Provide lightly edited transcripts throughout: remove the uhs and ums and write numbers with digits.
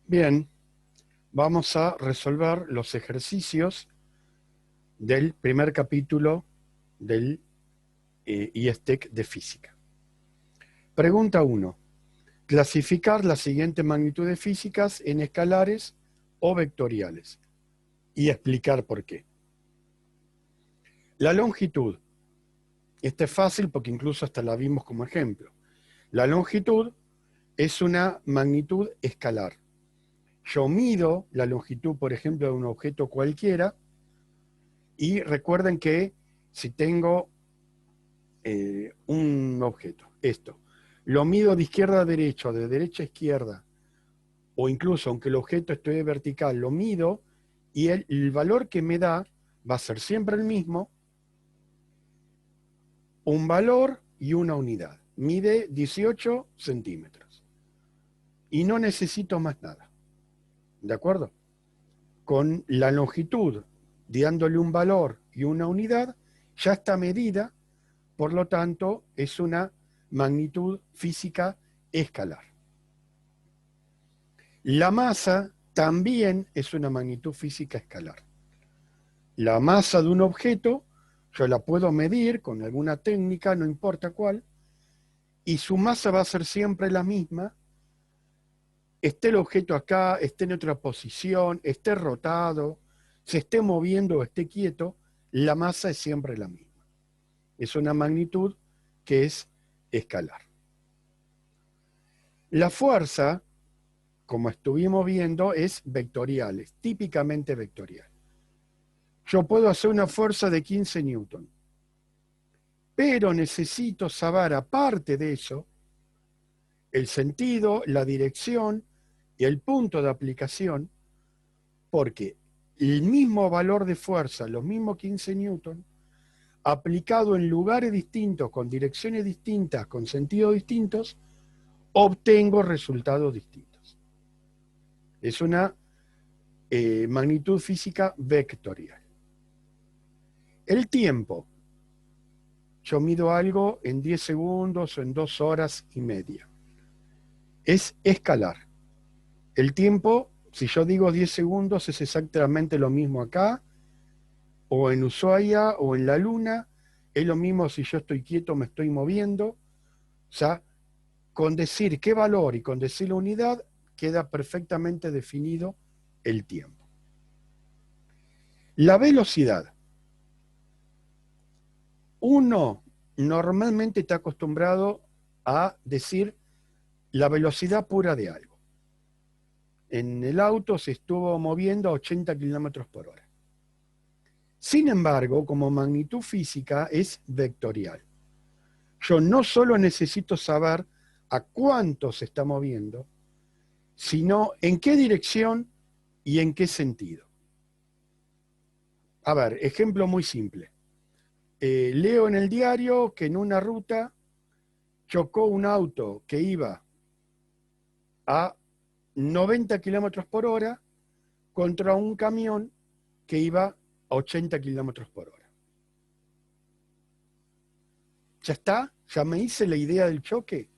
Bien, vamos a resolver los ejercicios del primer capítulo del ISTEC de física. Pregunta 1. Clasificar las siguientes magnitudes físicas en escalares o vectoriales y explicar por qué. La longitud. Esta es fácil porque incluso hasta la vimos como ejemplo. La longitud es una magnitud escalar. Yo mido la longitud, por ejemplo, de un objeto cualquiera, y recuerden que si tengo un objeto, esto, lo mido de izquierda a derecha, de derecha a izquierda, o incluso aunque el objeto esté vertical, lo mido, y el valor que me da va a ser siempre el mismo, un valor y una unidad. Mide 18 centímetros. Y no necesito más nada. ¿De acuerdo? Con la longitud, dándole un valor y una unidad, ya está medida, por lo tanto, es una magnitud física escalar. La masa también es una magnitud física escalar. La masa de un objeto, yo la puedo medir con alguna técnica, no importa cuál, y su masa va a ser siempre la misma, esté el objeto acá, esté en otra posición, esté rotado, se esté moviendo o esté quieto, la masa es siempre la misma. Es una magnitud que es escalar. La fuerza, como estuvimos viendo, es vectorial, es típicamente vectorial. Yo puedo hacer una fuerza de 15 newton, pero necesito saber, aparte de eso, el sentido, la dirección y el punto de aplicación, porque el mismo valor de fuerza, los mismos 15 newton, aplicado en lugares distintos, con direcciones distintas, con sentidos distintos, obtengo resultados distintos. Es una magnitud física vectorial. El tiempo. Yo mido algo en 10 segundos o en 2 horas y media. Es escalar. El tiempo, si yo digo 10 segundos, es exactamente lo mismo acá, o en Ushuaia, o en la Luna. Es lo mismo si yo estoy quieto, me estoy moviendo. O sea, con decir qué valor y con decir la unidad, queda perfectamente definido el tiempo. La velocidad. Uno normalmente está acostumbrado a decir la velocidad pura de algo. En el auto se estuvo moviendo a 80 kilómetros por hora. Sin embargo, como magnitud física es vectorial. Yo no solo necesito saber a cuánto se está moviendo, sino en qué dirección y en qué sentido. A ver, ejemplo muy simple. Leo en el diario que en una ruta chocó un auto que iba a 90 kilómetros por hora contra un camión que iba a 80 kilómetros por hora. ¿Ya está? ¿Ya me hice la idea del choque?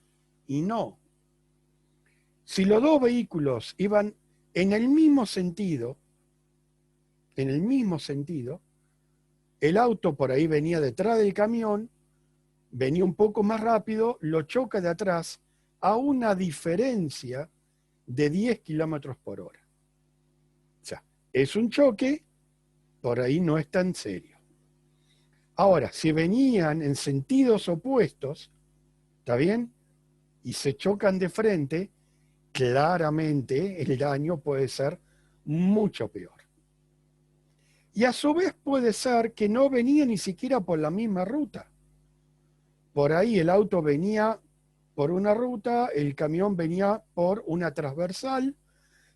Y no. Si los dos vehículos iban en el mismo sentido, el auto por ahí venía detrás del camión, venía un poco más rápido, lo choca de atrás a una diferencia de 10 kilómetros por hora. O sea, es un choque, por ahí no es tan serio. Ahora, si venían en sentidos opuestos, ¿está bien? Y se chocan de frente, claramente el daño puede ser mucho peor. Y a su vez puede ser que no venía ni siquiera por la misma ruta. Por ahí el auto venía por una ruta, el camión venía por una transversal,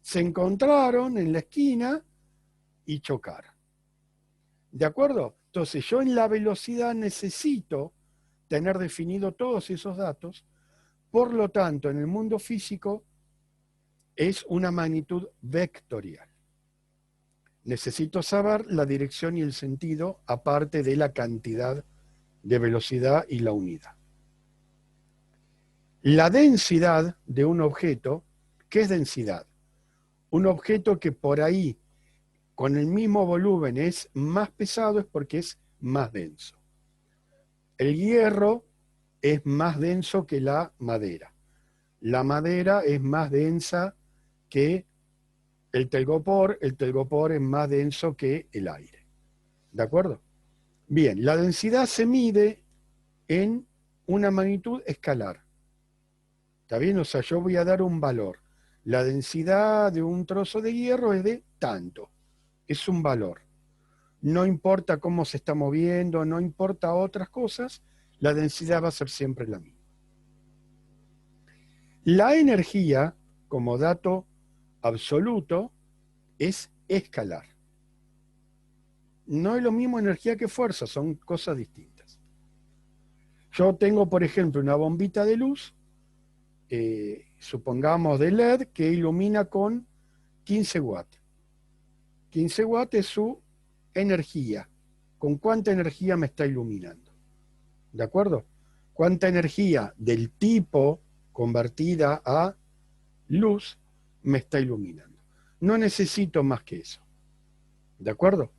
se encontraron en la esquina y chocaron. ¿De acuerdo? Entonces yo en la velocidad necesito tener definido todos esos datos, por lo tanto en el mundo físico es una magnitud vectorial. Necesito saber la dirección y el sentido aparte de la cantidad de velocidad y la unidad. La densidad de un objeto, ¿qué es densidad? un objeto que por ahí, con el mismo volumen, es más pesado es porque es más denso. El hierro es más denso que la madera. La madera es más densa que el telgopor es más denso que el aire. ¿De acuerdo? Bien, la densidad se mide en una magnitud escalar. ¿Está bien? O sea, yo voy a dar un valor. La densidad de un trozo de hierro es de tanto. Es un valor. No importa cómo se está moviendo, no importa otras cosas, la densidad va a ser siempre la misma. La energía, como dato absoluto, es escalar. No es lo mismo energía que fuerza, son cosas distintas. Yo tengo, por ejemplo, una bombita de luz, supongamos de LED, que ilumina con 15 watts. 15 watts es su energía. ¿Con cuánta energía me está iluminando? ¿De acuerdo? ¿Cuánta energía del tipo convertida a luz me está iluminando? No necesito más que eso. ¿De acuerdo?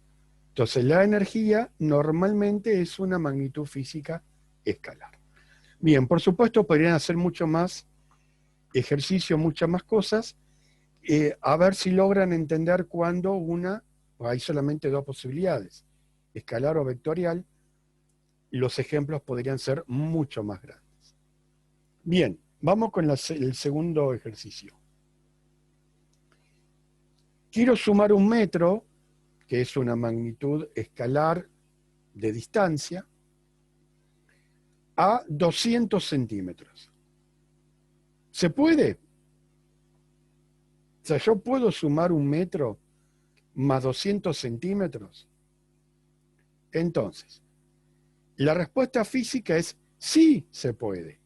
Entonces la energía normalmente es una magnitud física escalar. Bien, por supuesto podrían hacer mucho más ejercicio, muchas más cosas, a ver si logran entender cuándo hay solamente dos posibilidades, escalar o vectorial. Los ejemplos podrían ser mucho más grandes. Bien, vamos con el segundo ejercicio. Quiero sumar un metro, que es una magnitud escalar de distancia, a 200 centímetros. ¿Se puede? O sea, yo puedo sumar un metro más 200 centímetros. Entonces, la respuesta física es sí se puede,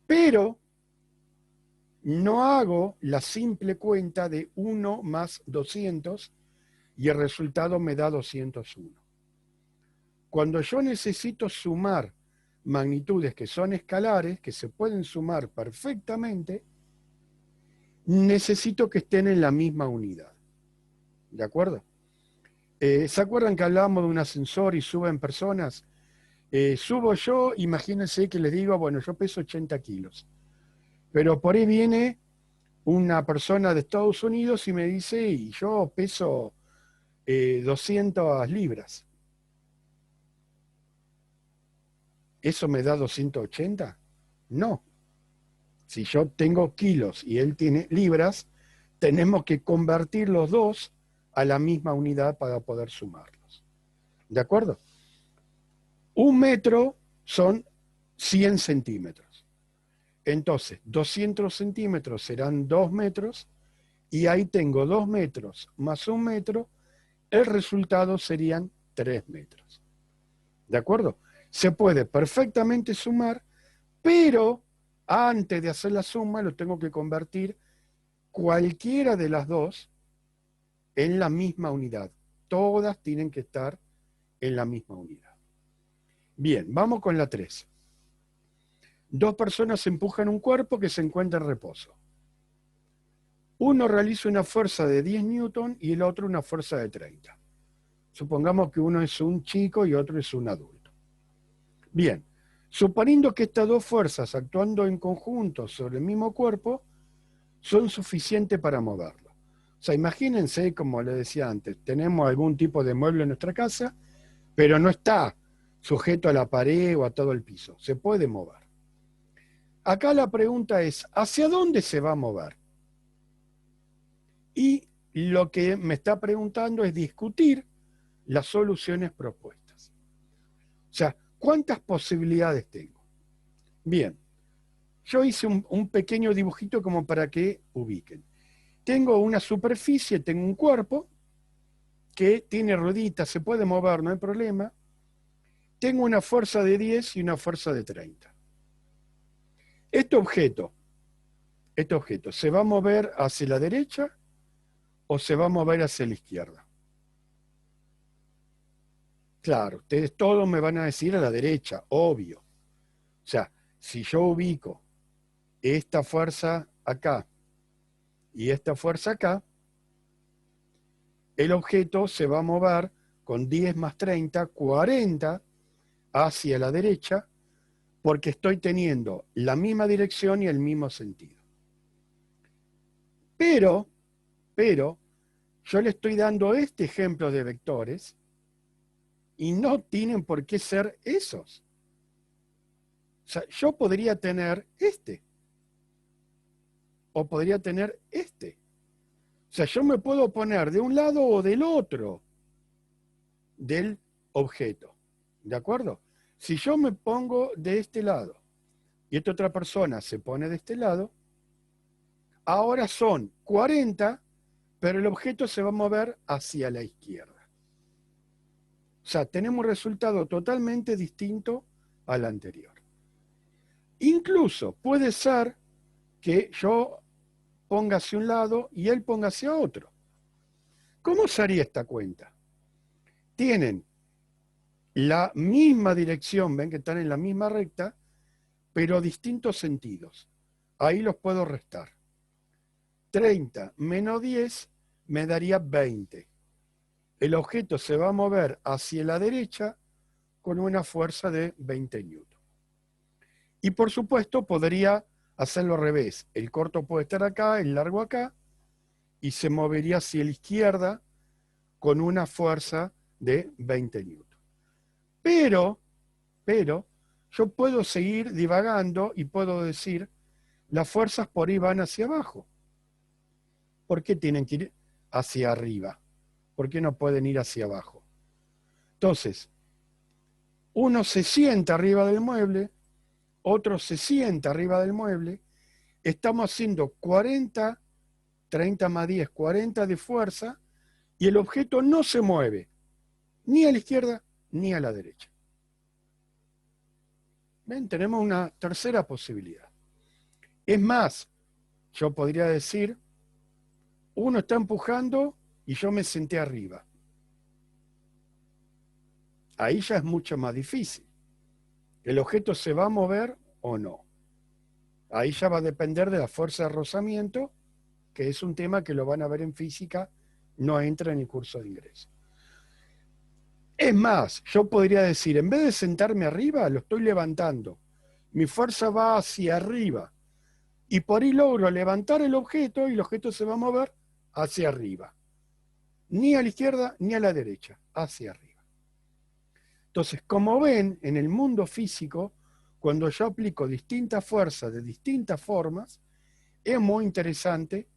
pero no hago la simple cuenta de 1 más 200 y el resultado me da 201. Cuando yo necesito sumar magnitudes que son escalares, que se pueden sumar perfectamente, necesito que estén en la misma unidad. ¿De acuerdo? ¿Se acuerdan que hablábamos de un ascensor y suben personas? Subo yo, imagínense que les digo, bueno, yo peso 80 kilos, pero por ahí viene una persona de Estados Unidos y me dice, y yo peso 200 libras. ¿Eso me da 280? No. Si yo tengo kilos y él tiene libras, tenemos que convertir los dos a la misma unidad para poder sumarlos. ¿De acuerdo? Un metro son 100 centímetros. Entonces, 200 centímetros serán 2 metros, y ahí tengo 2 metros más 1 metro, el resultado serían 3 metros. ¿De acuerdo? Se puede perfectamente sumar, pero antes de hacer la suma lo tengo que convertir cualquiera de las dos en la misma unidad. Todas tienen que estar en la misma unidad. Bien, vamos con la 3. Dos personas empujan un cuerpo que se encuentra en reposo. Uno realiza una fuerza de 10 newton y el otro una fuerza de 30. Supongamos que uno es un chico y otro es un adulto. Bien, suponiendo que estas dos fuerzas actuando en conjunto sobre el mismo cuerpo son suficientes para moverlo. O sea, imagínense, como les decía antes, tenemos algún tipo de mueble en nuestra casa, pero no está sujeto a la pared o a todo el piso. Se puede mover. Acá la pregunta es, ¿hacia dónde se va a mover? Y lo que me está preguntando es discutir las soluciones propuestas. O sea, ¿cuántas posibilidades tengo? Bien, yo hice un pequeño dibujito como para que ubiquen. Tengo una superficie, tengo un cuerpo que tiene rueditas, se puede mover, no hay problema. Tengo una fuerza de 10 y una fuerza de 30. Este objeto, ¿se va a mover hacia la derecha o se va a mover hacia la izquierda? Claro, ustedes todos me van a decir a la derecha, obvio. O sea, si yo ubico esta fuerza acá y esta fuerza acá, el objeto se va a mover con 10 más 30, 40 hacia la derecha, porque estoy teniendo la misma dirección y el mismo sentido. Pero, yo le estoy dando este ejemplo de vectores y no tienen por qué ser esos. O sea, yo podría tener este. O podría tener este. O sea, yo me puedo poner de un lado o del otro del objeto. ¿De acuerdo? Si yo me pongo de este lado y esta otra persona se pone de este lado, ahora son 40, pero el objeto se va a mover hacia la izquierda. O sea, tenemos un resultado totalmente distinto al anterior. Incluso puede ser que yo ponga hacia un lado y él ponga hacia otro. ¿Cómo se haría esta cuenta? Tienen la misma dirección, ven que están en la misma recta, pero distintos sentidos. Ahí los puedo restar. 30 menos 10 me daría 20. El objeto se va a mover hacia la derecha con una fuerza de 20 newton. Y por supuesto podría hacerlo al revés. El corto puede estar acá, el largo acá, y se movería hacia la izquierda con una fuerza de 20 newton. Pero, yo puedo seguir divagando y puedo decir, las fuerzas por ahí van hacia abajo. ¿Por qué tienen que ir hacia arriba? ¿Por qué no pueden ir hacia abajo? Entonces, uno se sienta arriba del mueble, otro se sienta arriba del mueble, estamos haciendo 40, 30 más 10, 40 de fuerza, y el objeto no se mueve, ni a la izquierda ni a la derecha. ¿Ven? Tenemos una tercera posibilidad. Es más, yo podría decir, uno está empujando y yo me senté arriba. Ahí ya es mucho más difícil. ¿El objeto se va a mover o no? Ahí ya va a depender de la fuerza de rozamiento, que es un tema que lo van a ver en física, no entra en el curso de ingreso. Es más, yo podría decir, en vez de sentarme arriba, lo estoy levantando. Mi fuerza va hacia arriba. Y por ahí logro levantar el objeto y el objeto se va a mover hacia arriba. Ni a la izquierda ni a la derecha, hacia arriba. Entonces, como ven, en el mundo físico, cuando yo aplico distintas fuerzas de distintas formas, es muy interesante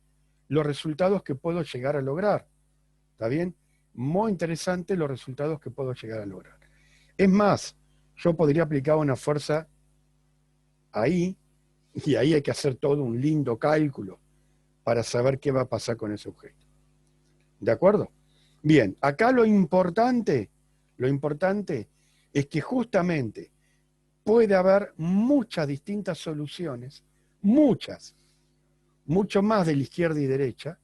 los resultados que puedo llegar a lograr. ¿Está bien? Muy interesante los resultados que puedo llegar a lograr. Es más, yo podría aplicar una fuerza ahí, y ahí hay que hacer todo un lindo cálculo para saber qué va a pasar con ese objeto. ¿De acuerdo? Bien, acá lo importante es que justamente puede haber muchas distintas soluciones, mucho más de la izquierda y derecha,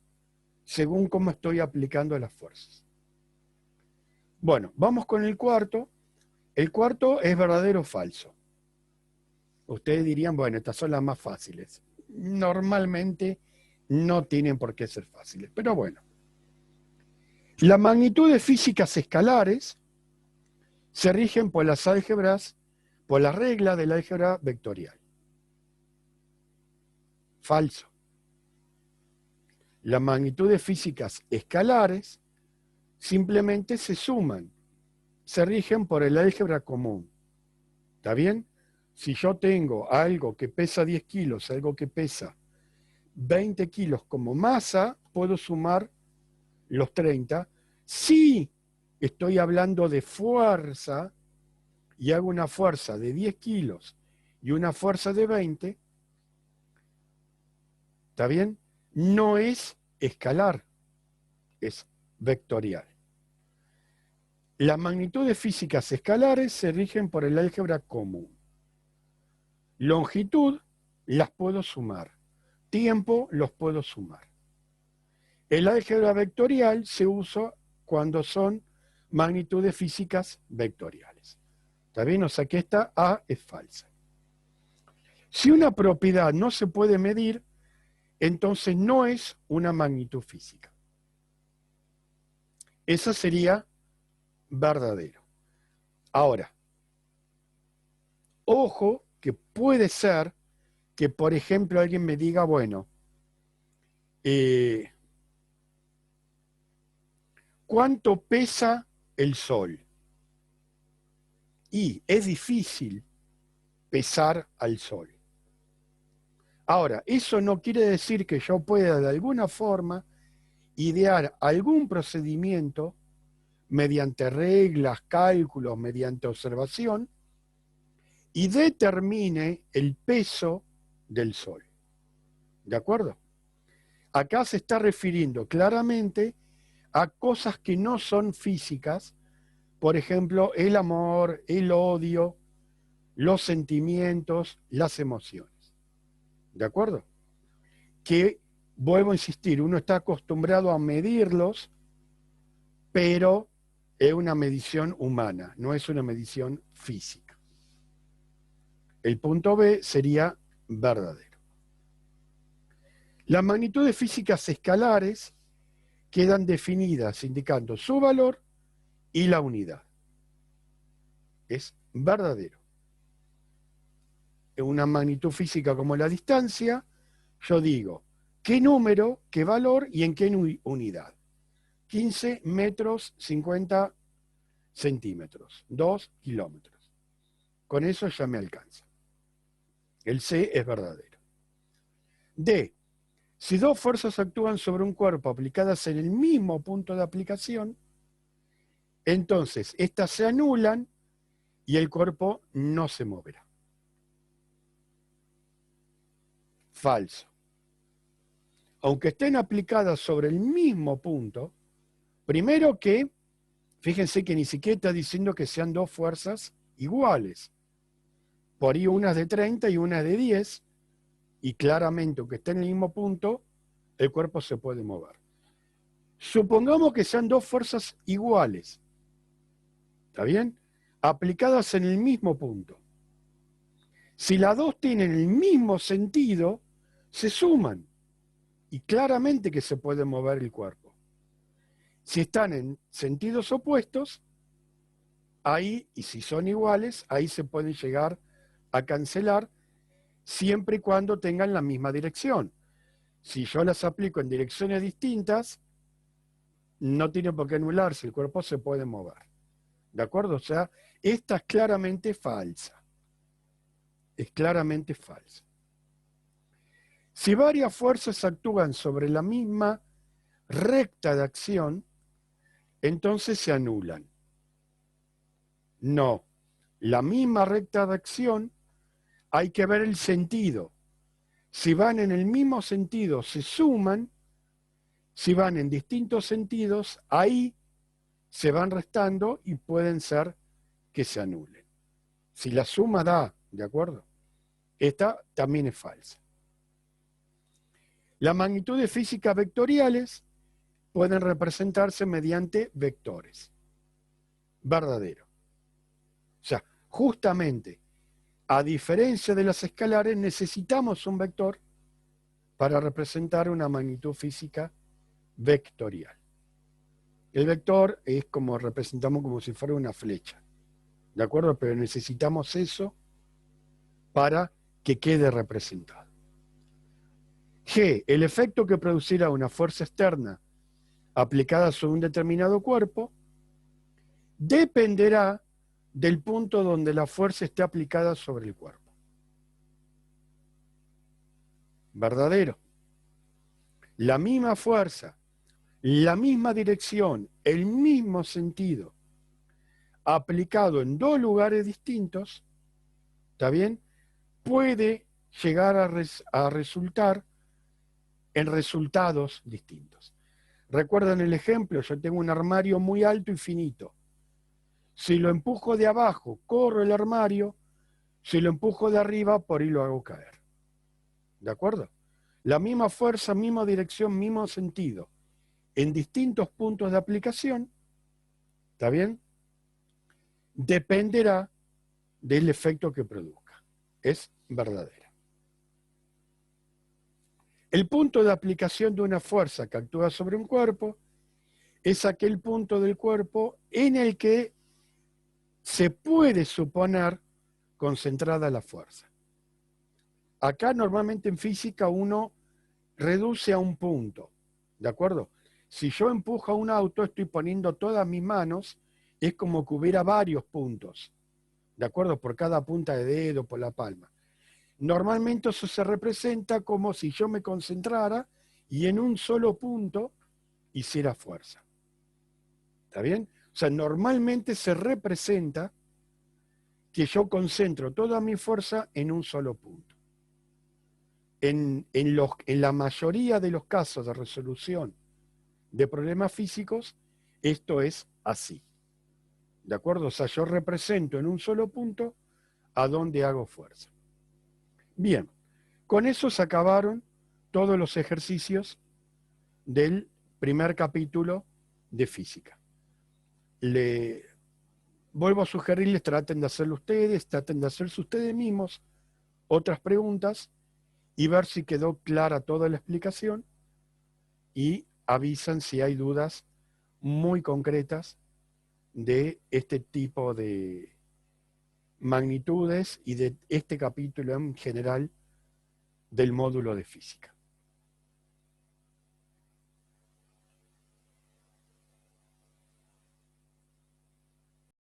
según cómo estoy aplicando las fuerzas. Bueno, vamos con el cuarto. El cuarto es verdadero o falso. Ustedes dirían, bueno, estas son las más fáciles. Normalmente no tienen por qué ser fáciles, pero bueno. Las magnitudes físicas escalares se rigen por las álgebras, por la regla del álgebra vectorial. Falso. Las magnitudes físicas escalares simplemente se suman, se rigen por el álgebra común. ¿Está bien? Si yo tengo algo que pesa 10 kilos, algo que pesa 20 kilos como masa, puedo sumar los 30. Si estoy hablando de fuerza y hago una fuerza de 10 kilos y una fuerza de 20, ¿está bien? No es escalar, es vectorial. Las magnitudes físicas escalares se rigen por el álgebra común. Longitud las puedo sumar. Tiempo los puedo sumar. El álgebra vectorial se usa cuando son magnitudes físicas vectoriales. ¿Está bien? O sea que esta A es falsa. Si una propiedad no se puede medir, entonces no es una magnitud física. Eso sería verdadero. Ahora, ojo que puede ser que, por ejemplo, alguien me diga, bueno, ¿cuánto pesa el Sol? Y es difícil pesar al Sol. Ahora, eso no quiere decir que yo pueda de alguna forma idear algún procedimiento mediante reglas, cálculos, mediante observación, y determine el peso del Sol. ¿De acuerdo? Acá se está refiriendo claramente a cosas que no son físicas, por ejemplo, el amor, el odio, los sentimientos, las emociones. ¿De acuerdo? Que, vuelvo a insistir, uno está acostumbrado a medirlos, pero es una medición humana, no es una medición física. El punto B sería verdadero. Las magnitudes físicas escalares quedan definidas indicando su valor y la unidad. Es verdadero. En una magnitud física como la distancia, yo digo qué número, qué valor y en qué unidad. 15 metros 50 centímetros, 2 kilómetros. Con eso ya me alcanza. El C es verdadero. D. Si dos fuerzas actúan sobre un cuerpo aplicadas en el mismo punto de aplicación, entonces estas se anulan y el cuerpo no se moverá. Falso. Aunque estén aplicadas sobre el mismo punto, primero que, fíjense que ni siquiera está diciendo que sean dos fuerzas iguales. Por ahí una es de 30 y una es de 10, y claramente, aunque esté en el mismo punto, el cuerpo se puede mover. Supongamos que sean dos fuerzas iguales, ¿está bien? Aplicadas en el mismo punto. Si las dos tienen el mismo sentido, se suman, y claramente que se puede mover el cuerpo. Si están en sentidos opuestos, ahí, y si son iguales, ahí se pueden llegar a cancelar, siempre y cuando tengan la misma dirección. Si yo las aplico en direcciones distintas, no tiene por qué anularse, el cuerpo se puede mover. ¿De acuerdo? O sea, esta es claramente falsa. Es claramente falsa. Si varias fuerzas actúan sobre la misma recta de acción, entonces se anulan. No. La misma recta de acción, hay que ver el sentido. Si van en el mismo sentido, se suman. Si van en distintos sentidos, ahí se van restando y pueden ser que se anulen. Si la suma da, ¿de acuerdo? Esta también es falsa. Las magnitudes físicas vectoriales pueden representarse mediante vectores. Verdadero. O sea, justamente, a diferencia de las escalares, necesitamos un vector para representar una magnitud física vectorial. El vector es como representamos como si fuera una flecha. ¿De acuerdo? Pero necesitamos eso para que quede representado. G. El efecto que producirá una fuerza externa aplicada sobre un determinado cuerpo dependerá del punto donde la fuerza esté aplicada sobre el cuerpo. Verdadero. La misma fuerza, la misma dirección, el mismo sentido, aplicado en dos lugares distintos, ¿está bien? Puede llegar a resultar en resultados distintos. ¿Recuerdan el ejemplo? Yo tengo un armario muy alto y finito. Si lo empujo de abajo, corro el armario. Si lo empujo de arriba, por ahí lo hago caer. ¿De acuerdo? La misma fuerza, misma dirección, mismo sentido. En distintos puntos de aplicación, ¿está bien? Dependerá del efecto que produzca. Es verdadera. El punto de aplicación de una fuerza que actúa sobre un cuerpo es aquel punto del cuerpo en el que se puede suponer concentrada la fuerza. Acá normalmente en física uno reduce a un punto, ¿de acuerdo? Si yo empujo a un auto, estoy poniendo todas mis manos, es como que hubiera varios puntos, ¿de acuerdo? Por cada punta de dedo, por la palma. Normalmente eso se representa como si yo me concentrara y en un solo punto hiciera fuerza. ¿Está bien? O sea, normalmente se representa que yo concentro toda mi fuerza en un solo punto. En la mayoría de los casos de resolución de problemas físicos, esto es así. ¿De acuerdo? O sea, yo represento en un solo punto a dónde hago fuerza. Bien, con eso se acabaron todos los ejercicios del primer capítulo de física. Le vuelvo a sugerirles, traten de hacerlo ustedes, traten de hacerse ustedes mismos otras preguntas y ver si quedó clara toda la explicación y avisan si hay dudas muy concretas de este tipo de magnitudes y de este capítulo en general del módulo de física.